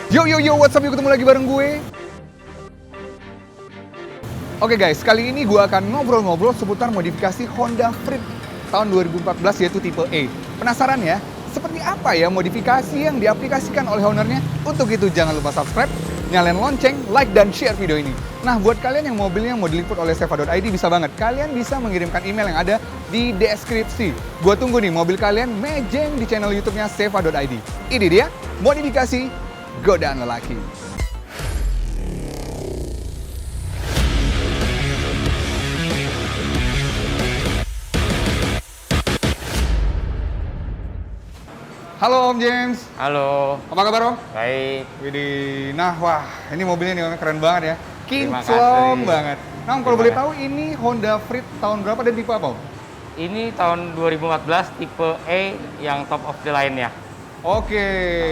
Yo, what's up? Yuk ketemu lagi bareng gue. Oke guys, kali ini gue akan ngobrol-ngobrol seputar modifikasi Honda Freed tahun 2014 yaitu tipe E. Penasaran ya? Seperti apa ya modifikasi yang diaplikasikan oleh ownernya? Untuk itu jangan lupa subscribe, nyalain lonceng, like dan share video ini. Nah, buat kalian yang mobilnya mau diliput oleh seva.id bisa banget. Kalian bisa mengirimkan email yang ada di deskripsi. Gue tunggu nih mobil kalian mejeng di channel YouTube-nya seva.id. Ini dia modifikasi godaan lelaki. Halo Om James. Halo. Apa kabar Om? Baik. Widih. Nah, wah, ini mobilnya nih Om, keren banget ya. Terima Kinclong kasih. banget. Nah, Om, kalau boleh tahu ini Honda Freed tahun berapa dan tipe apa Om? Ini tahun 2014 tipe E yang top of the line ya. Oke,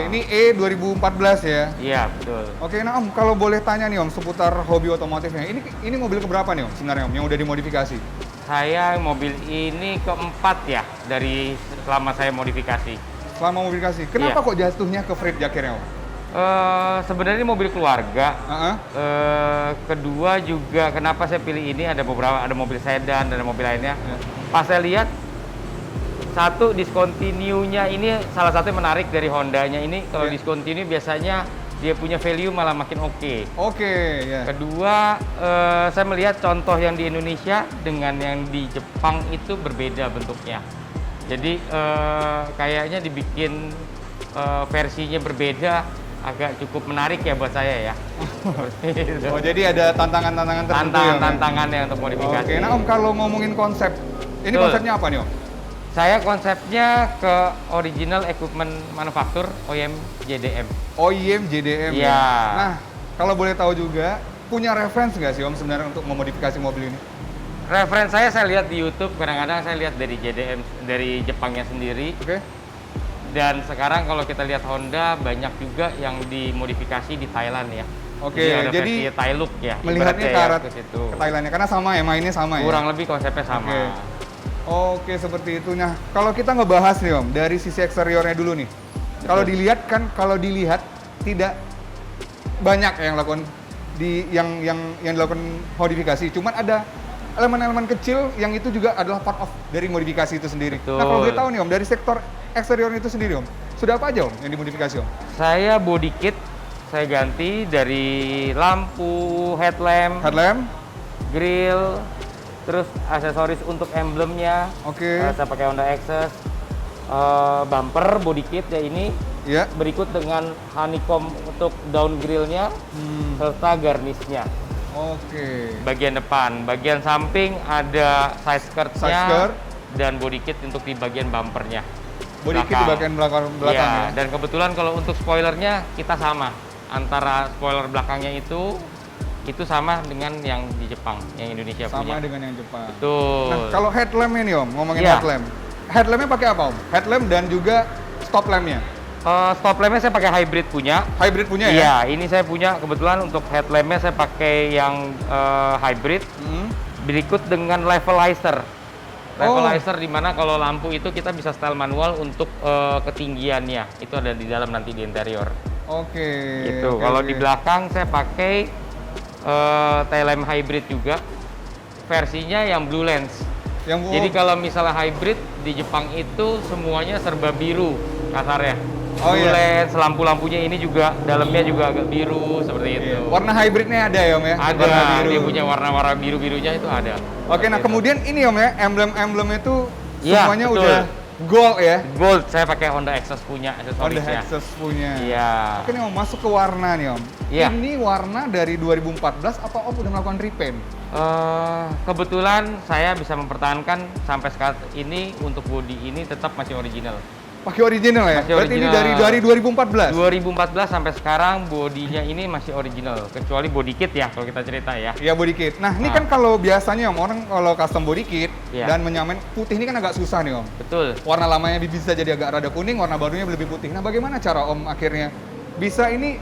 ini E 2014 ya. Iya, betul. Oke, nah Om, kalau boleh tanya nih Om seputar hobi otomotifnya. Ini mobil keberapa nih Om sebenarnya Om yang udah dimodifikasi? Saya mobil ini keempat ya dari selama saya modifikasi. Selama modifikasi. Kenapa Iya. kok jatuhnya ke Freed akhirnya Om? Sebenarnya ini mobil keluarga. Heeh. Kedua juga kenapa saya pilih ini ada mobil sedan dan ada mobil lainnya. Ya. Pas saya lihat satu discontinue-nya ini salah satu yang menarik dari Honda-nya ini kalau Ya. discontinue biasanya dia punya value malah makin oke. Oke, ya. Kedua, saya melihat contoh yang di Indonesia dengan yang di Jepang itu berbeda bentuknya. Jadi kayaknya dibikin versinya berbeda agak cukup menarik ya buat saya ya. Seperti itu. Oh, jadi ada tantangan-tantangan tertentu ya, Om? Tantangannya untuk modifikasi. Oke, nah Om kalau ngomongin konsep, ini Betul. konsepnya apa nih Om? Saya konsepnya ke original equipment manufacturer OEM JDM. OEM JDM ya. Iya. Nah, kalau boleh tahu juga, punya reference nggak sih Om sebenarnya untuk memodifikasi mobil ini? Referensi saya lihat di YouTube, kadang-kadang saya lihat dari JDM, dari Jepangnya sendiri. Oke. Dan sekarang kalau kita lihat Honda, banyak juga yang dimodifikasi di Thailand ya. Oke, ada jadi versi Thai look ya. melihatnya ibaratnya ke ya, arah ke situ. ke Thailandnya, karena sama ya, mainnya sama ya? Kurang lebih konsepnya sama. Oke. Oke, seperti itu. Nah, kalau kita ngebahas nih Om, dari sisi eksteriornya dulu nih. Kalau dilihat tidak banyak yang lakukan yang dilakukan modifikasi. Cuman ada elemen-elemen kecil yang itu juga adalah part of dari modifikasi itu sendiri. Betul. Nah, kalau boleh tahu nih Om, dari sektor eksterior itu sendiri Om, sudah apa aja Om yang dimodifikasi Om? Saya body kit, saya ganti dari lampu, headlamp, grill, terus aksesoris untuk emblemnya. Oke. Saya pakai Honda Access. Bumper body kit ya ini. Ya. Berikut dengan honeycomb untuk down grillnya serta garnisnya. Oke. Bagian depan, bagian samping ada side skirtnya Side skirt. dan body kit untuk di bagian bumpernya. Body kit di bagian belakang Iya, ya. dan kebetulan kalau untuk spoilernya kita sama antara spoiler belakangnya itu sama dengan yang di Jepang, yang Indonesia Sama punya. dengan yang Jepang. Betul. Nah, kalau headlampnya nih Om, ngomongin Iya. headlamp. Headlampnya pakai apa Om? Headlamp dan juga stop lampnya. Stop lampnya saya pakai hybrid punya. Hybrid punya ya? Iya, ini saya punya kebetulan untuk headlampnya saya pakai yang hybrid. Hmm. Berikut dengan levelizer. Oh. Levelizer di mana kalau lampu itu kita bisa setel manual untuk ketinggiannya. Itu ada di dalam nanti di interior. Oke. Gitu. oke, Kalau oke. di belakang saya pakai tail lamp hybrid juga. Versinya yang blue lens. Yang Jadi kalau misalnya hybrid di Jepang itu semuanya serba biru kasarnya. Oh, Blue iya. lens, lampu-lampunya ini juga dalamnya juga agak biru seperti itu. warna hybridnya ada ya Om ya? Ada, Warna biru. dia punya warna-warna biru-birunya itu ada. Oke, nah Seperti itu. kemudian ini Om ya, emblem-emblem itu Iya, semuanya betul. udah gold ya? Gold, saya pakai Honda Access punya Honda aksesorisnya. Access punya. Iya. Oke nih Om, masuk ke warna nih Om. Iya. Ini warna dari 2014 atau Om udah melakukan repaint? Kebetulan saya bisa mempertahankan sampai saat ini untuk body ini tetap masih original. Pakai original ya? Masih Berarti original. ini dari 2014? 2014 sampai sekarang bodinya ini masih original, kecuali body kit ya kalau kita cerita ya. Ya body kit. Nah ini Nah. kan kalau biasanya Om, orang kalau custom body kit Iya. dan menyamain putih ini kan agak susah nih Om. Betul. Warna lamanya bisa jadi agak rada kuning, warna barunya lebih putih. Nah bagaimana cara Om akhirnya bisa ini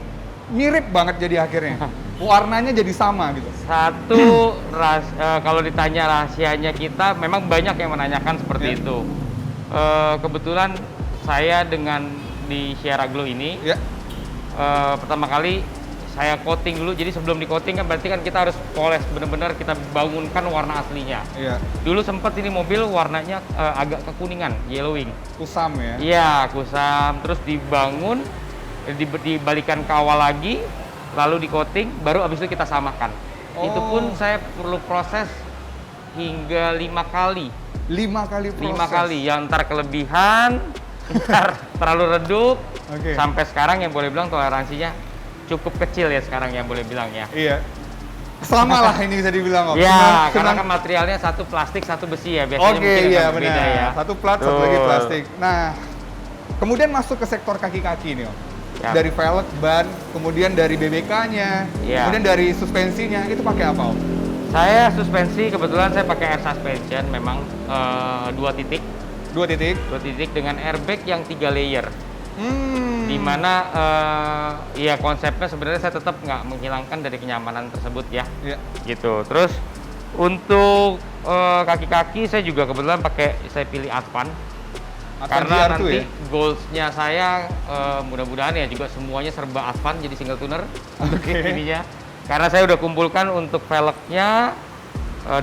mirip banget jadi akhirnya? Warnanya jadi sama gitu. Satu, kalau ditanya rahasianya kita, memang banyak yang menanyakan seperti Ya. itu. Kebetulan saya dengan di Sierra Glow ini, Ya. pertama kali saya coating dulu. Jadi sebelum di coating kan berarti kan kita harus poles, benar-benar kita bangunkan warna aslinya. Iya. Dulu sempat ini mobil warnanya agak kekuningan, yellowing. Kusam ya? Iya, kusam. Terus dibangun, dibalikan ke awal lagi, lalu di coating, baru abis itu kita samakan. Itu pun saya perlu proses hingga 5 kali. 5 kali proses? 5 kali, yang ntar kelebihan, ntar terlalu redup, sampai sekarang yang boleh bilang toleransinya cukup kecil ya sekarang yang boleh bilang ya. Iya. Selama lah ini bisa dibilang, Om. Iya, karena kan materialnya satu plastik, satu besi ya. Biasanya mungkin iya, berbeda ya. Satu plat, satu lagi plastik. Nah, kemudian masuk ke sektor kaki-kaki nih, Om. Ya. Dari velg, ban, kemudian dari BBK-nya, Ya. kemudian dari suspensinya, itu pakai apa, Om? Saya suspensi, kebetulan saya pakai air suspension, memang 2 titik. 2 titik? 2 titik dengan airbag yang 3 layer. Dimana ya konsepnya sebenarnya saya tetap nggak menghilangkan dari kenyamanan tersebut ya. Iya. Gitu. Terus untuk kaki-kaki saya juga kebetulan saya pilih Advan. Karena nanti ya? goalsnya saya mudah-mudahan ya juga semuanya serba Advan jadi single tuner untuk ininya. Karena saya udah kumpulkan untuk velgnya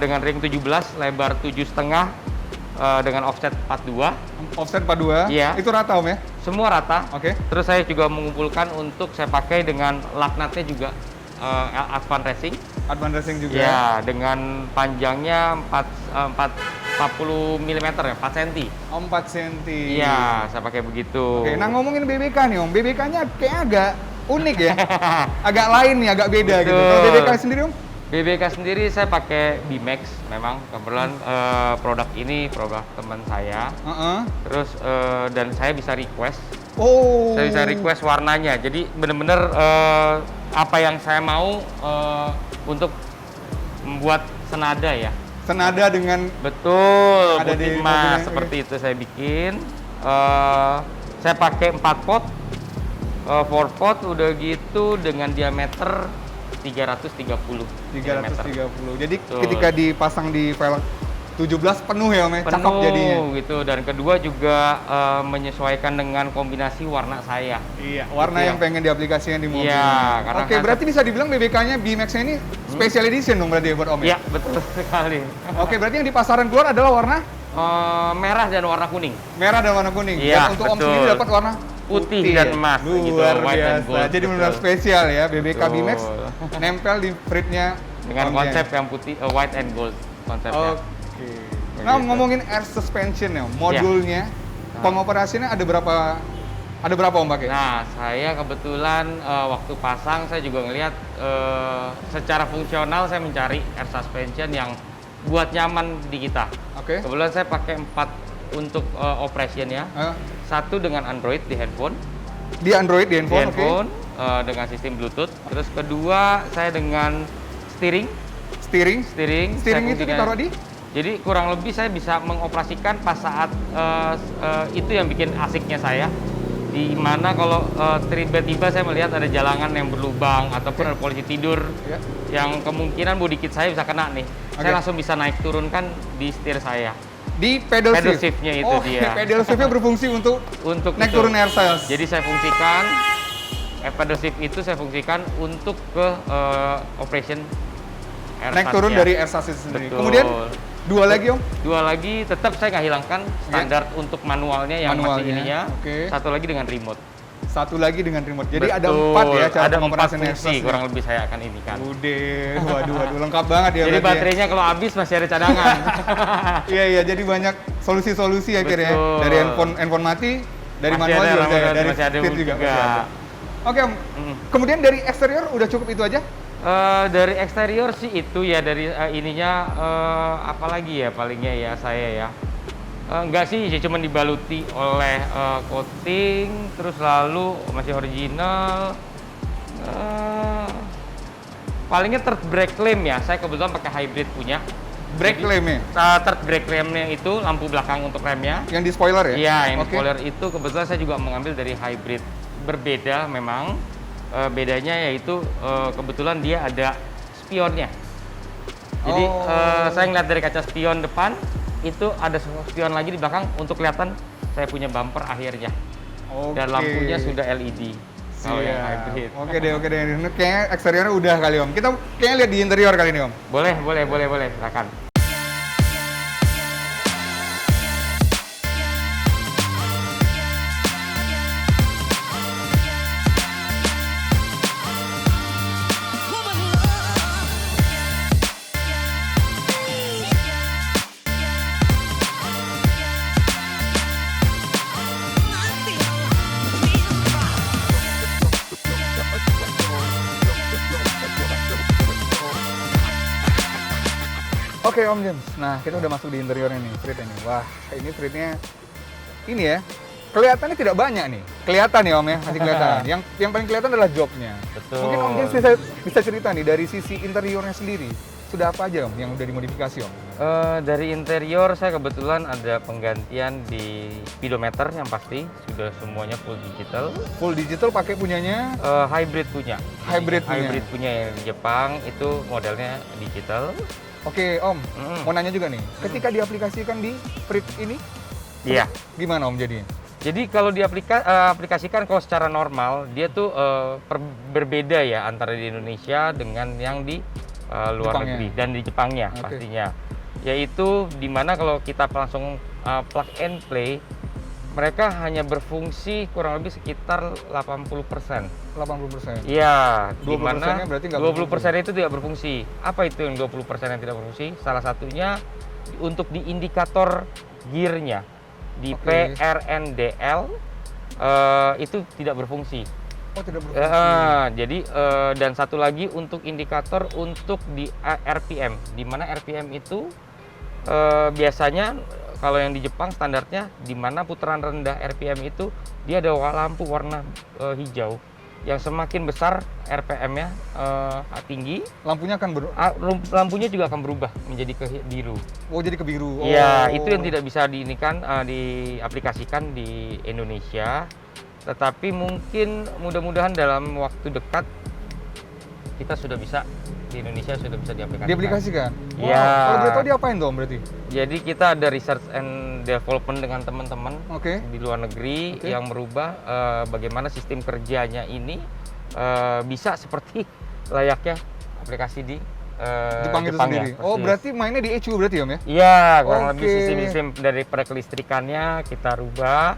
dengan ring 17, lebar 7,5 dengan offset 42. Offset 42? Iya. Itu rata, Om ya? Semua rata. Oke. Terus saya juga mengumpulkan untuk saya pakai dengan lug nutnya juga Advan Racing. Advan Racing juga? Ya, dengan panjangnya 40 mm ya, 4 cm. 4 cm. Iya, saya pakai begitu. Oke, nah ngomongin BBK nih, Om. BBK-nya kayak agak unik ya. Agak lain nih, agak beda gitu. Kalau BBK sendiri, Om? BBK sendiri saya pakai B-Max, memang kebetulan produk ini produk teman saya. Terus dan saya bisa request. Saya bisa request warnanya. Jadi bener-bener apa yang saya mau untuk membuat senada ya. Senada dengan betul ada di putih mobilnya, mas seperti itu saya bikin. Saya pakai 4 pot, 4 pot udah gitu dengan diameter 330. Jadi ketika dipasang di velg 17 penuh ya, Om ya? Cakep jadinya. Gitu. Dan kedua juga menyesuaikan dengan kombinasi warna saya. Iya, warna yang pengen diaplikasikan di mobil. Iya, karena Oke, berarti bisa dibilang BBK-nya B-Max-nya ini special edition dong berarti ya buat Om ya? Iya, betul sekali. Oke, berarti yang di pasaran keluar adalah warna? Merah dan warna kuning. Merah dan warna kuning. Iya, dan untuk Om betul. sendiri dapat warna putih dan emas. Luar gitu, white biasa. and gold, Jadi benar spesial ya, BBK Betul. B-Max nempel di fritnya dengan konsep yang putih, white and gold konsepnya. Oke. Nah, ngomongin air suspension ya, modulnya, pengoperasiannya ada berapa Om pakai? Nah, saya kebetulan waktu pasang saya juga ngelihat secara fungsional saya mencari air suspension yang buat nyaman di kita. Oke. Kebetulan saya pakai 4 untuk operation ya. 1 dengan Android di handphone. Di Android di handphone, Handphone dengan sistem Bluetooth. Terus kedua saya dengan steering. Steering itu ditaruh di? Jadi kurang lebih saya bisa mengoperasikan pas saat itu yang bikin asiknya saya. Di mana kalau tiba-tiba saya melihat ada jalanan yang berlubang ataupun ada polisi tidur yang kemungkinan body kit saya bisa kena nih. Saya langsung bisa naik turunkan di setir saya. Di pedal shift-nya itu dia. Pedal shift-nya berfungsi untuk naik itu. turun air sales. Jadi saya fungsikan pedal shift itu saya fungsikan untuk ke operation air naik turun dari air sales sendiri. Betul. Kemudian dua lagi, Om? Dua lagi tetap saya nggak hilangkan standar untuk manualnya yang masih ininya. Satu lagi dengan remote. Jadi betul. Ada 4 ya cara pengoperasian air sales. Kurang lebih saya akan ini kan. Waduh, lengkap banget ya. Jadi baterainya kalau habis masih ada cadangan. Iya, jadi banyak solusi-solusi akhirnya. Dari handphone mati, dari masih manual juga ada, dari masih ada setir juga. Oke, Om. Kemudian dari eksterior udah cukup itu aja? Dari eksterior sih itu ya, dari ininya apalagi ya palingnya ya saya ya. Enggak sih, cuma dibaluti oleh coating, terus lalu masih original. Palingnya third brake lamp ya, saya kebetulan pakai hybrid punya. Brake lamp-nya? Third brake lamp-nya itu lampu belakang untuk remnya. Yang di spoiler ya? Iya, yang di spoiler itu kebetulan saya juga mengambil dari hybrid. Berbeda memang, bedanya yaitu kebetulan dia ada spionnya. Jadi saya ngeliat dari kaca spion depan, itu ada spion lagi di belakang untuk kelihatan saya punya bumper akhirnya. Dan lampunya sudah LED. kalau yang Siap. hybrid. Oke deh. Ini kayaknya eksteriornya udah kali Om. Kita kayaknya lihat di interior kali ini Om. Boleh, silakan. Oke Om James, nah kita udah masuk di interiornya nih, Frit ini. Wah, ini Fritnya ini ya, kelihatannya tidak banyak nih. Kelihatan ya Om ya, masih kelihatan. Yang paling kelihatan adalah joknya. Betul. Mungkin Om James bisa cerita nih dari sisi interiornya sendiri. Sudah apa aja Om yang udah dimodifikasi Om? Dari interior saya kebetulan ada penggantian di speedometer yang pasti sudah semuanya full digital. Full digital pakai punyanya Hybrid punya. Hybrid punya. Hybrid punya yang di Jepang itu modelnya digital. Oke Om, mau nanya juga nih, ketika diaplikasikan di Frit ini, Iya. gimana Om jadinya? Jadi kalau diaplikasikan kalau secara normal dia tuh berbeda ya antara di Indonesia dengan yang di luar Jepangnya. negeri dan di Jepangnya Oke. pastinya. Yaitu dimana kalau kita langsung plug and play, mereka hanya berfungsi kurang lebih sekitar 80%. 80%. Iya, 20% dimana berarti nggak 20% itu tidak berfungsi. Apa itu yang 20% yang tidak berfungsi? Salah satunya untuk di indikator gearnya di Oke. PRNDL itu tidak berfungsi. Oh tidak berfungsi. Jadi dan satu lagi untuk indikator untuk di RPM, di mana RPM itu biasanya kalau yang di Jepang standarnya di mana putaran rendah RPM itu dia ada lampu warna hijau. Yang semakin besar RPM-nya tinggi, Lampunya akan lampunya juga akan berubah menjadi ke biru. Oh jadi ke biru. Iya, Oh. itu yang tidak bisa diaplikasikan di Indonesia. Tetapi mungkin mudah-mudahan dalam waktu dekat kita sudah bisa di Indonesia sudah bisa diaplikasikan. Diaplikasikan? Iya. Kalau boleh tahu diapain tuh Om berarti? Jadi kita ada research and development dengan teman-teman Oke. di luar negeri Oke. yang merubah bagaimana sistem kerjanya ini bisa seperti layaknya aplikasi di Jepang itu Jepangnya, sendiri. Oh persis. berarti mainnya di ECU berarti Om ya? Iya, kurang Oke. lebih sistem daripada kelistrikannya kita rubah,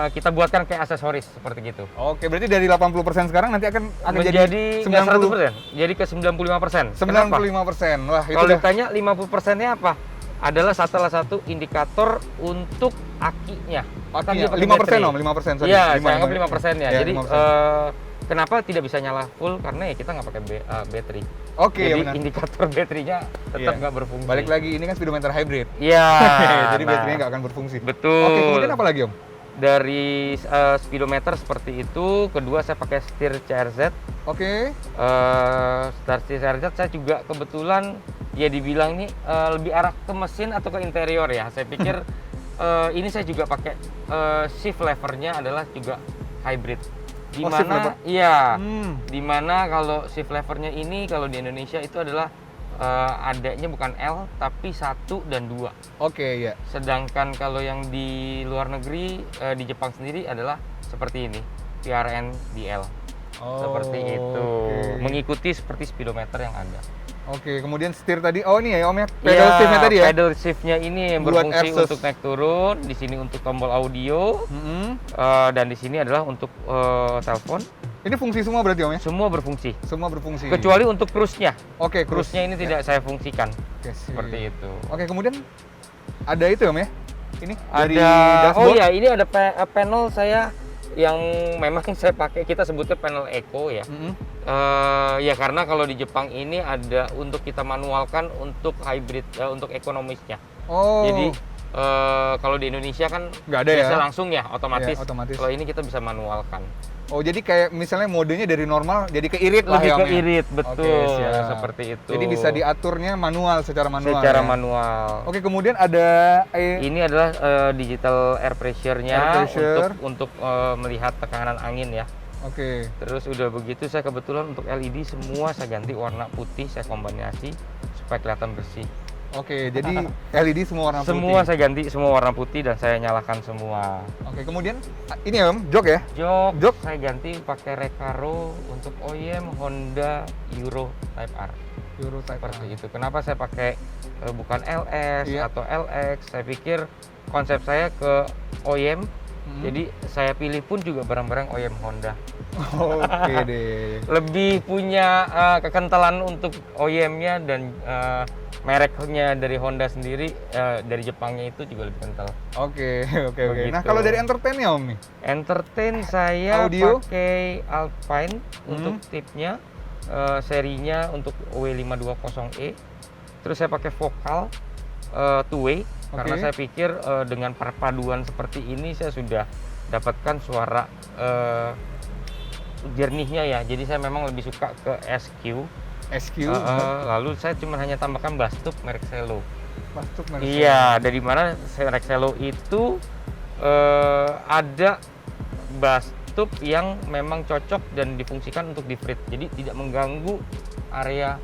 kita buatkan kayak aksesoris seperti gitu. Oke, berarti dari 80% sekarang nanti akan Menjadi nggak 90. 100%, jadi ke 95%. 95%. Wah, itu Kalau udah ditanya 50%-nya apa? Adalah salah satu indikator untuk akinya. Kan dia pakai 5% baterai. Om, 5%. sorry. Iya, Lima, saya anggap lima. 5%-nya. Iya, Jadi 5%. kenapa tidak bisa nyala full? Karena ya kita nggak pakai baterai. Oke, ya Jadi benar. indikator baterainya tetap Iya. nggak berfungsi. Balik lagi, ini kan speedometer hybrid. Iya. Jadi baterainya nggak akan berfungsi. Betul. Oke, kemudian apa lagi Om? Dari speedometer seperti itu, kedua saya pakai setir CRZ. Oke. Setir CRZ saya juga kebetulan ya dibilang ini lebih arah ke mesin atau ke interior ya. Saya pikir ini saya juga pakai shift levernya adalah juga hybrid. Di Oh, shift lever? mana iya, Hmm. di mana kalau shift levernya ini kalau di Indonesia itu adalah adanya bukan L tapi 1 dan 2. Oke, ya. Sedangkan kalau yang di luar negeri di Jepang sendiri adalah seperti ini, PRNDL. Seperti itu. oke. Mengikuti seperti speedometer yang ada. Oke, kemudian setir tadi. Oh, ini ya Om ya. Pedal Iya, shiftnya tadi ya. Pedal shift-nya ini yang Buat berfungsi Asus. untuk naik turun, di sini untuk tombol audio, Mm-mm. dan di sini adalah untuk telepon. Ini fungsi semua berarti Om ya? Semua berfungsi. Semua berfungsi. Kecuali untuk cruise-nya. Oke, Cruise-nya ini tidak saya fungsikan. Oke, sip. Seperti itu. Oke, kemudian ada itu ya Om ya? Ini dari Ada, oh dashboard. ya, ini ada panel saya yang memang saya pakai, kita sebutnya panel Eco ya. Mm-mm. Ya karena kalau di Jepang ini ada untuk kita manualkan untuk hybrid, untuk ekonomisnya. Oh. Jadi kalau di Indonesia kan Nggak ada biasa ya? langsung ya otomatis. Iya, otomatis. Kalau ini kita bisa manualkan. Oh, jadi kayak misalnya modenya dari normal jadi ke irit lah Lebih ya Om ke ya? irit, betul. Oke, siap. Seperti itu. Jadi bisa diaturnya manual, secara manual. secara ya? manual. Oke, kemudian ada Ini adalah digital air pressure-nya Air pressure. untuk melihat tekanan angin ya. Oke. Terus udah begitu saya kebetulan untuk LED semua saya ganti warna putih, saya kombinasi supaya kelihatan bersih. Oke, jadi LED semua warna putih. Semua saya ganti, semua warna putih dan saya nyalakan semua. Oke, kemudian ini Om, jok ya? Jok saya ganti pakai Recaro untuk OEM Honda Euro Type R. Euro Type Seperti R. itu. Kenapa saya pakai bukan LS Iya. atau LX? Saya pikir konsep saya ke OEM. Jadi saya pilih pun juga barang-barang OEM Honda. Oke deh. Lebih punya kekentalan untuk OEM-nya dan mereknya dari Honda sendiri, dari Jepangnya itu juga lebih kental. Oke. Begitu. Nah, kalau dari entertain ya Om nih? Entertain saya Audio? pakai Alpine untuk tipnya, serinya untuk W520E. Terus saya pakai vokal two-way karena saya pikir dengan perpaduan seperti ini saya sudah dapatkan suara jernihnya ya. Jadi saya memang lebih suka ke SQ. SQ. Lalu saya cuma hanya tambahkan bass tube merek Cello. Masuk Iya, dari mana merek Cello itu ada bass tube yang memang cocok dan difungsikan untuk di fret. Jadi tidak mengganggu area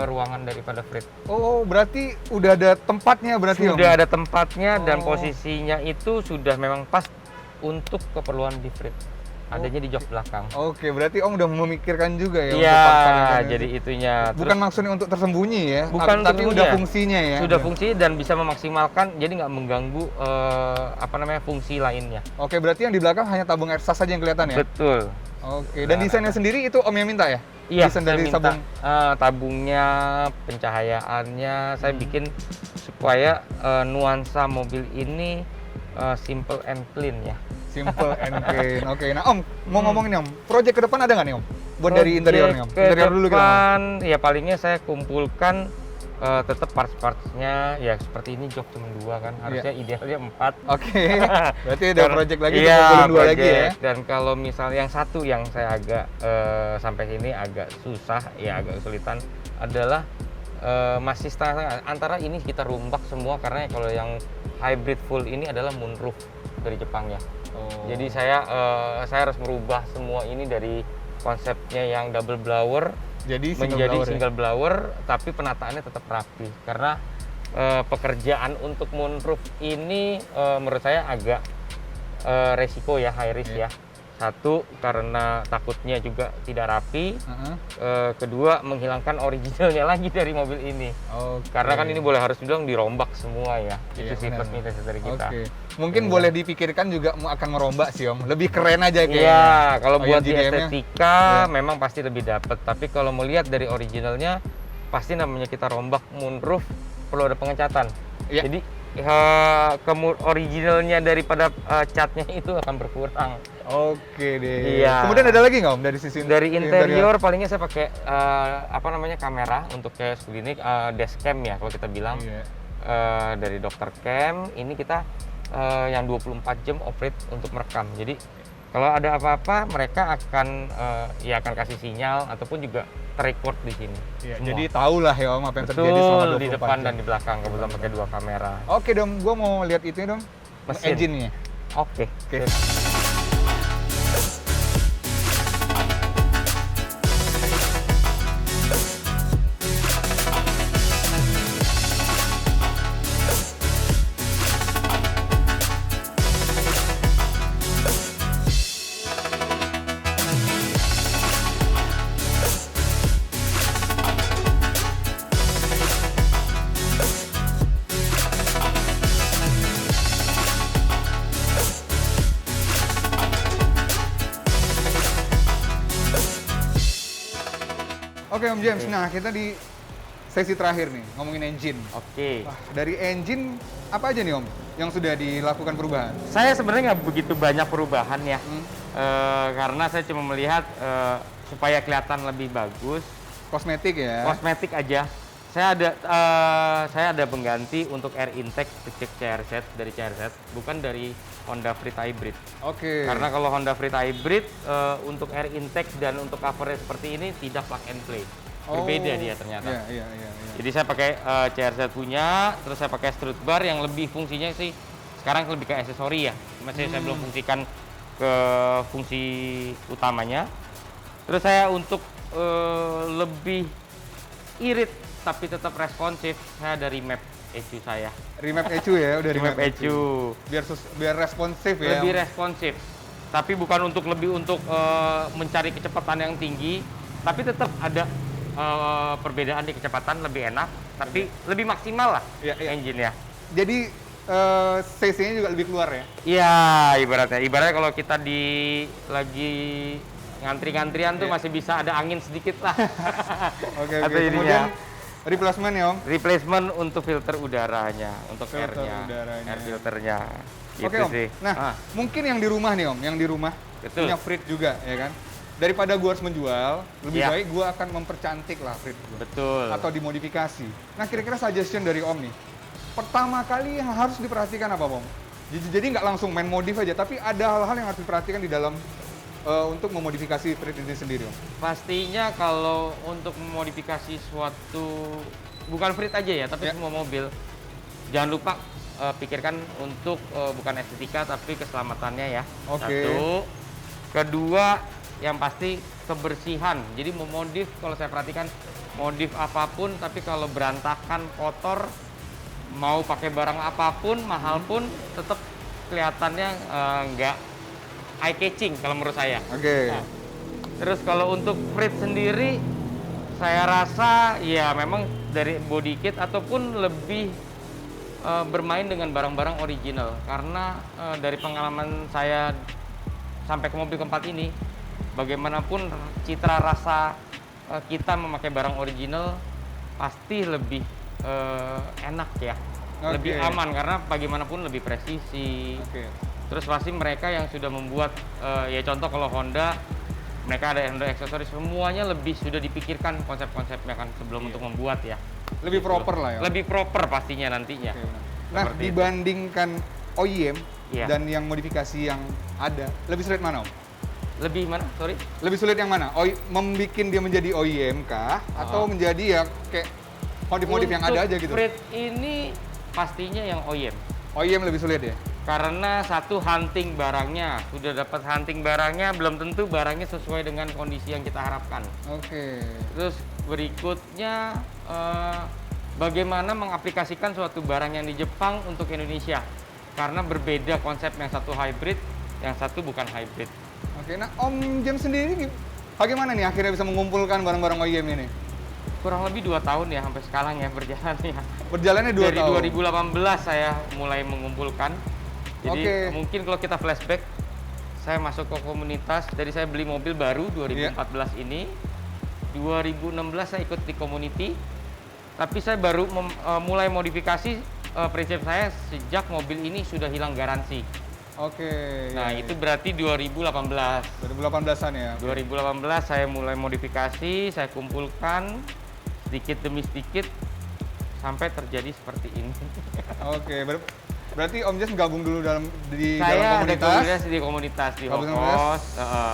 ruangan daripada fret. Oh, berarti udah ada tempatnya berarti Om? Sudah ada tempatnya dan Oh. posisinya itu sudah memang pas untuk keperluan di fret. Adanya di jok belakang. Oke, berarti Om udah memikirkan juga ya? Iya, untuk part-part yang jadi itunya. bukan maksudnya untuk tersembunyi ya? Bukan tapi tersembunyi udah ya. fungsinya ya? Sudah fungsi dan bisa memaksimalkan, jadi nggak mengganggu fungsi lainnya. Oke, berarti yang di belakang hanya tabung air saja yang kelihatan ya? Betul. Oke, dan desainnya sendiri itu Om yang minta ya? Iya, Desain saya dari minta sabung. tabungnya, pencahayaannya, saya bikin supaya nuansa mobil ini simple and clean ya. Simple and clean. Oke, nah Om, mau ngomongin Om, project ke depan ada nggak nih Om? Buat dari interiornya Om? Project Interior dulu kita ngomong. depan, ya palingnya saya kumpulkan tetap parts-partsnya ya seperti ini, jok cuma 2 kan, harusnya idealnya 4. Oke, berarti ada project lagi, iya, kumpulin 2 lagi ya? project. Dan kalau misalnya yang satu yang saya agak sampai sini agak susah, ya agak kesulitan adalah masih setengah-setengah. Antara ini kita rombak semua karena kalau yang hybrid full ini adalah moonroof dari Jepangnya. Oh. Jadi saya harus merubah semua ini dari konsepnya yang double blower Jadi menjadi blower single blower, tapi penataannya tetap rapi karena pekerjaan untuk moonroof ini menurut saya agak resiko ya, high risk ya. Satu, karena takutnya juga tidak rapi. Kedua, menghilangkan originalnya lagi dari mobil ini. Oke. Karena kan ini harus bilang dirombak semua ya. Iya, Itu sih benar. plus minus dari kita. Oke. Mungkin boleh dipikirkan juga akan merombak sih Om. Lebih keren aja kayaknya. Iya, kalau Oh, buat yang di GDM-nya? estetika Iya. memang pasti lebih dapat. Tapi kalau melihat dari originalnya, pasti namanya kita rombak moonroof perlu ada pengecatan. Iya. Jadi originalnya daripada catnya itu akan berkurang. Oke deh. Iya. Kemudian ada lagi nggak Om dari sisi Dari interior palingnya saya pakai kamera untuk kayak segini, dashcam ya kalau kita bilang. Iya. Dari Dr. Cam ini kita yang 24 jam operate untuk merekam. Jadi kalau ada apa-apa mereka akan akan kasih sinyal ataupun juga terrecord di sini. Iya, semua. jadi tahu lah ya Om apa yang terjadi selama Betul, 24 di depan jam. dan di belakang kebetulan pakai 2 kamera. Oke Dom, gua mau lihat itu Dom. Mesin. Engine-nya. Oke. Oke. Oke Om James, nah kita di sesi terakhir nih, ngomongin engine. Oke. Wah, dari engine apa aja nih Om yang sudah dilakukan perubahan? Saya sebenarnya nggak begitu banyak perubahan ya. Hmm. Karena saya cuma melihat supaya kelihatan lebih bagus, Kosmetik ya? kosmetik aja. Saya ada pengganti untuk air intake cek CRZ dari CRZ, bukan dari Honda Freed Hybrid. Oke. Karena kalau Honda Freed Hybrid untuk air intake dan untuk covernya seperti ini tidak plug and play. Berbeda dia ternyata. Iya. Jadi saya pakai CRZ punya, terus saya pakai strut bar yang lebih fungsinya sih sekarang lebih ke aksesori ya. Masih saya belum fungsikan ke fungsi utamanya. Terus saya untuk lebih irit tapi tetap responsif, saya ada remap ECU saya. Remap ECU ya, udah Remap ECU. Biar responsif ya. Lebih responsif. Tapi bukan untuk mencari kecepatan yang tinggi, tapi tetap ada perbedaan di kecepatan, lebih enak, tapi lebih maksimal lah engine ya. Jadi cc-nya juga lebih keluar ya? Iya, ibaratnya kalau kita lagi ngantri-ngantrian tuh masih bisa ada angin sedikit lah. Oke. Kemudian replacement ya Om? Replacement untuk filter udaranya, untuk Filter air-nya, udaranya. air filternya. Gitu Oke Om, sih. nah mungkin yang di rumah nih Om, yang di rumah Betul. punya Frit juga ya kan? Daripada gua harus menjual, lebih Iya. baik gua akan mempercantik lah Frit gua. Betul. Atau dimodifikasi. Nah kira-kira suggestion dari Om nih, pertama kali yang harus diperhatikan apa Om? Jadi nggak langsung main modif aja, tapi ada hal-hal yang harus diperhatikan di dalam untuk memodifikasi Frit ini sendiri Om. Pastinya kalau untuk memodifikasi suatu, bukan Frit aja ya, tapi semua mobil, jangan lupa pikirkan untuk bukan estetika tapi keselamatannya ya. Oke. Satu. Kedua, yang pasti kebersihan. Jadi memodif, kalau saya perhatikan modif apapun, tapi kalau berantakan, kotor, mau pakai barang apapun, mahal pun, tetap kelihatannya nggak eye catching kalau menurut saya. Oke. Nah, terus kalau untuk Frit sendiri, saya rasa ya memang dari body kit ataupun lebih bermain dengan barang-barang original, karena dari pengalaman saya sampai ke mobil keempat ini, bagaimanapun citra rasa kita memakai barang original pasti lebih enak ya, lebih aman karena bagaimanapun lebih presisi. Terus pasti mereka yang sudah membuat ya contoh kalau Honda, mereka ada Honda aksesoris, semuanya lebih sudah dipikirkan konsep-konsepnya kan sebelum untuk membuat ya. Lebih proper lah ya. Lebih proper pastinya nantinya. Nah, Seperti dibandingkan OEM Iya. dan yang modifikasi yang ada, lebih sulit mana Om? Lebih mana? Sorry? Lebih sulit yang mana? Membuat dia menjadi OEM kah? Atau menjadi ya kayak modif-modif yang ada aja gitu? Frit ini pastinya yang OEM. OEM lebih sulit ya? Karena satu, hunting barangnya. Sudah dapat hunting barangnya, belum tentu barangnya sesuai dengan kondisi yang kita harapkan. Oke. Terus berikutnya, bagaimana mengaplikasikan suatu barang yang di Jepang untuk Indonesia. Karena berbeda konsep, yang satu hybrid, yang satu bukan hybrid. Oke, nah Om James sendiri bagaimana nih akhirnya bisa mengumpulkan barang-barang OEM ini? Kurang lebih 2 tahun ya sampai sekarang ya berjalan ya. Berjalannya 2 tahun? Dari 2018 saya mulai mengumpulkan. Jadi mungkin kalau kita flashback, saya masuk ke komunitas, dari saya beli mobil baru 2014 ini. 2016 saya ikut di community, tapi saya baru mulai modifikasi. Prinsip saya sejak mobil ini sudah hilang garansi. Nah, itu berarti 2018. 2018-an ya? 2018 saya mulai modifikasi, saya kumpulkan sedikit demi sedikit sampai terjadi seperti ini. Oke, berarti Om Jas gabung dulu dalam komunitas? Saya ada komunitas di komunitas di Hongkos.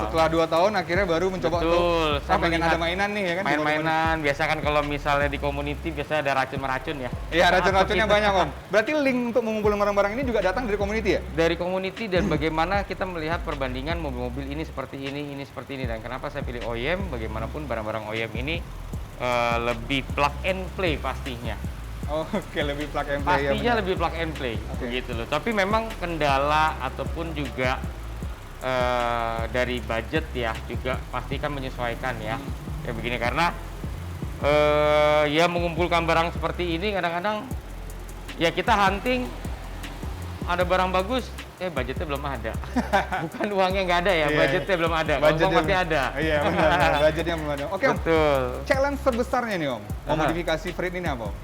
Setelah 2 tahun akhirnya baru mencoba untuk pengen ada mainan nih ya kan? Main-mainan, biasa kan kalau misalnya di community biasa ada racun-racun ya. Iya, racun-racunnya banyak Om. Berarti link untuk mengumpulkan barang-barang ini juga datang dari community ya? Dari community, dan bagaimana kita melihat perbandingan mobil-mobil ini seperti ini seperti ini. Dan kenapa saya pilih OEM, bagaimanapun barang-barang OEM ini lebih plug and play pastinya. Oke, lebih plug and play. Pastinya lebih plug and play, begitu loh. Tapi memang kendala ataupun juga dari budget ya juga pasti kan menyesuaikan ya. Kayak begini, karena ya mengumpulkan barang seperti ini kadang-kadang ya kita hunting ada barang bagus, budgetnya belum ada. Bukan uangnya nggak ada ya, budgetnya belum ada. Budgetnya pasti ada. Iya benar, budgetnya belum ada. Oke Om, betul. Challenge terbesarnya nih Om, modifikasi Frit ini apa Om?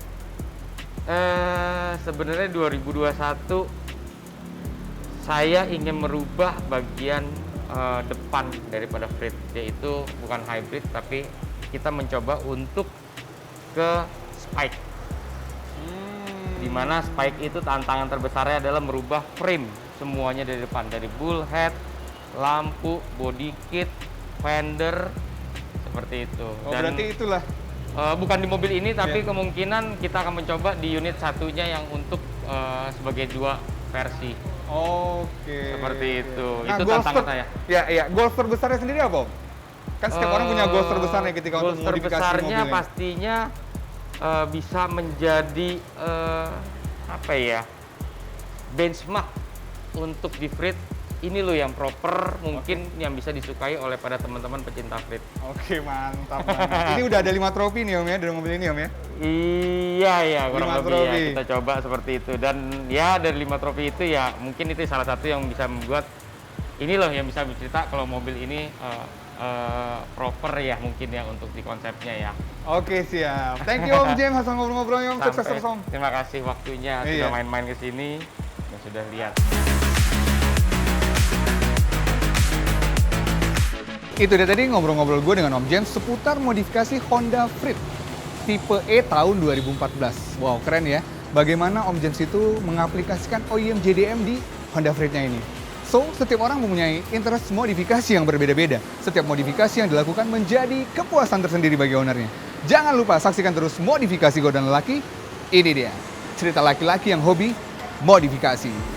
Sebenarnya 2021 saya ingin merubah bagian depan daripada Frit, yaitu bukan hybrid tapi kita mencoba untuk ke spike. Dimana spike itu tantangan terbesarnya adalah merubah frame semuanya dari depan, dari bullhead, lampu, body kit, fender, seperti itu. Dan berarti itulah bukan di mobil ini, tapi kemungkinan kita akan mencoba di unit satunya yang untuk sebagai 2 versi. Seperti itu. Nah, itu tantangan saya. Ya, goals terbesarnya sendiri apa Om? Kan setiap orang punya goals terbesarnya ketika untuk modifikasi mobil. Terbesarnya pastinya bisa menjadi apa ya, benchmark untuk di Freed. Ini loh yang proper, mungkin yang bisa disukai oleh pada teman-teman pecinta Freed. Oke, mantap banget. Ini udah ada 5 trofi nih Om ya, dari mobil ini Om ya? Iya, kurang 5 lebih trofi. ya, kita coba seperti itu. Dan ya dari 5 trofi itu ya mungkin itu salah satu yang bisa membuat ini loh yang bisa bercerita kalau mobil ini proper ya mungkin ya untuk di konsepnya ya. Oke, siap. Thank you Om James, hasil ngobrol-ngobrolnya Om. Sukses terus Om. Terima kasih waktunya Iya. sudah main-main ke sini dan sudah lihat. Itu dia tadi ngobrol-ngobrol gue dengan Om James seputar modifikasi Honda Freed tipe E tahun 2014. Wow, keren ya. Bagaimana Om James itu mengaplikasikan OEM JDM di Honda Freed-nya ini. So, setiap orang mempunyai interest modifikasi yang berbeda-beda. Setiap modifikasi yang dilakukan menjadi kepuasan tersendiri bagi ownernya. Jangan lupa saksikan terus Modifikasi Godaan Lelaki. Ini dia, cerita laki-laki yang hobi modifikasi.